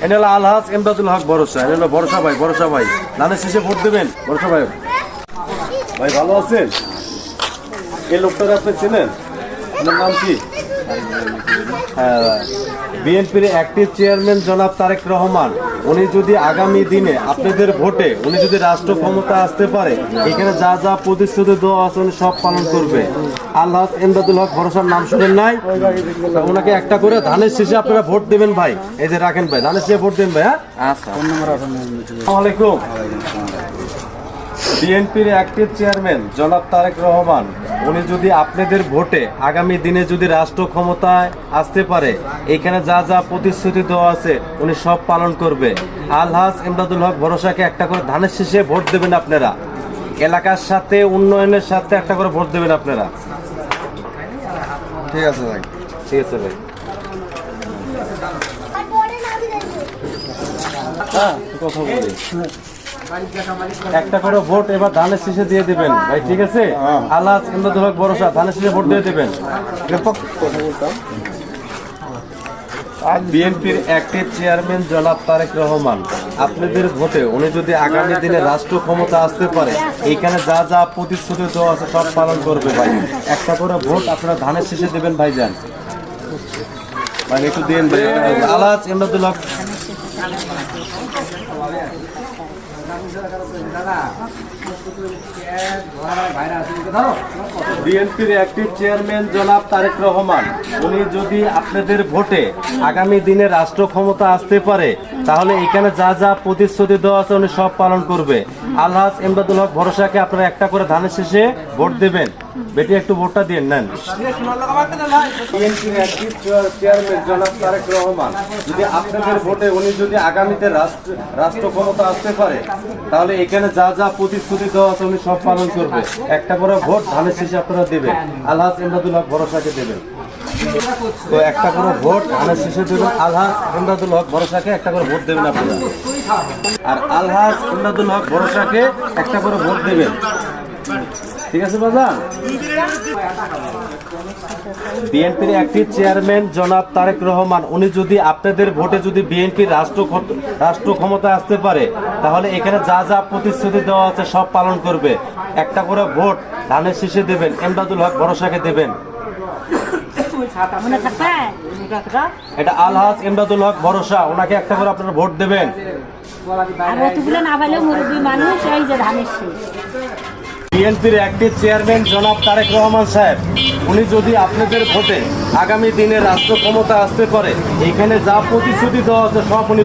এটা হলো আলহাজ এমদাদুল হক ভরসা। এটা হলো ভরসা ভাই, ভরসা ভাই। ধানের শেষে ভোট দেবেন ভরসা ভাই। ভাই ভালো আছেন? এই লোকটাকে আপনি চেনেন? আপনার নাম কি? বিএনপির অ্যাক্টিভ চেয়ারম্যান জনাব তারেক রহমান, উনি যদি আগামী দিনে আপনাদের ভোটে উনি যদি রাষ্ট্র ক্ষমতা আসতে পারে, এখানে যা যা প্রতিশ্রুতি দেওয়া আছে উনি সব পালন করবে। আলহাজ এমদাদুল হক ভরসার নাম শুনেন নাই? ওনাকে একটা করে ধানের শেষে আপনারা ভোট দেবেন ভাই। এই যে রাখেন ভাই, ধানের শেষে ভোট দেবেন ভাই। হ্যাঁ, আসসালামু আলাইকুম। বিএনপির অ্যাক্টিভ চেয়ারম্যান জনাব তারেক রহমান, উনি যদি আপনাদের ভোটে আগামী দিনে যদি রাষ্ট্র ক্ষমতায় আসতে পারে, এখানে যা যা প্রতিশ্রুতি দেওয়া আছে উনি সব পালন করবে। আলহাজ এমদাদুল হক ভরসাকে একটা করে ধানের শেষে ভোট দেবেন আপনারা। এলাকার সাথে উন্নয়নের সাথে একটা করে ভোট দেবেন আপনারা। ঠিক আছে ভাই, ঠিক আছে ভাই। কথা বলি, একটা করে ভোট এবার ধানের শেষে দিয়ে দিবেন ভাই, ঠিক আছে? আলহাজ এমদাদুল হক ভরসা, ধানের শেষে ভোট দিয়ে দিবেন। বিএনপির অ্যাক্টিভ চেয়ারম্যান জনাব তারেক রহমান, আপনাদের ভোটে উনি যদি আগামী দিনে রাষ্ট্র ক্ষমতা আসতে পারে, এইখানে যা যা প্রতিশ্রুতি দেওয়া আছে সব পালন করবে ভাই। একটা করে ভোট আপনারা ধানের শেষে দেবেন ভাইজান। ভাই একটু দেন ভাই। আলহাজ এমদাদুল হক বিএনপির অ্যাক্টিভ চেয়ারম্যান জনাব তারেক রহমান, উনি যদি আপনাদের ভোটে আগামী দিনে রাষ্ট্র ক্ষমতা আসতে পারে, তাহলে এখানে যা যা প্রতিশ্রুতি দেওয়া আছে উনি সব পালন করবে। আলহাজ এমদাদুল হক ভরসাকে আপনারা একটা করে ধানের শেষে ভোট দেবেন। বেটি একটু ভোটটা দিয়ে নেন। বিএনপির অ্যাক্টিভ চেয়ারম্যান জনাব তারেক রহমান, যদি আপনাদের ভোটে উনি যদি আগামীতে রাষ্ট্র ক্ষমতা আসতে পারে, তাহলে এখানে যা যা প্রতিশ্রুতি দেওয়া আছে উনি সব পালন করবে। একটা করে ভোট ধানের শেষে আপনারা দেবেন। আলহাজ এমদাদুল হক ভরসাকে দেবেন। তো একটা করে ভোট ধানের শেষে দেবেন। আলহাজ এমদাদুল হক ভরসাকে একটা করে ভোট দেবেন আপনারা। আর আলহাজ এমদাদুল হক ভরসাকে একটা করে ভোট দেবেন, ঠিক আছে বাজান? বিএনপির অ্যাক্টিভ চেয়ারম্যান জনাব তারেক রহমান, উনি যদি আপনাদের ভোটে যদি বিএনপির রাষ্ট্র ক্ষমতা আসতে পারে, তাহলে এখানে যা যা প্রতিশ্রুতি দেওয়া আছে সব পালন করবে। একটা করে ভোট ধানের শেষে দেবেন, এমদাদুল হক ভরসাকে দেবেন। এটা আলহাজ এমদাদুল হক ভরসা, ওনাকে একটা করে আপনারা ভোট দেবেন। বিএনপির অ্যাক্টিভ চেয়ারম্যান জনাব তারেক রহমান সাহেব, উনি যদি আপনাদের ভোটে আগামী দিনে রাষ্ট্র ক্ষমতা আসতে পারে, এখানে যা প্রতিশ্রুতি দেওয়া আছে সব উনি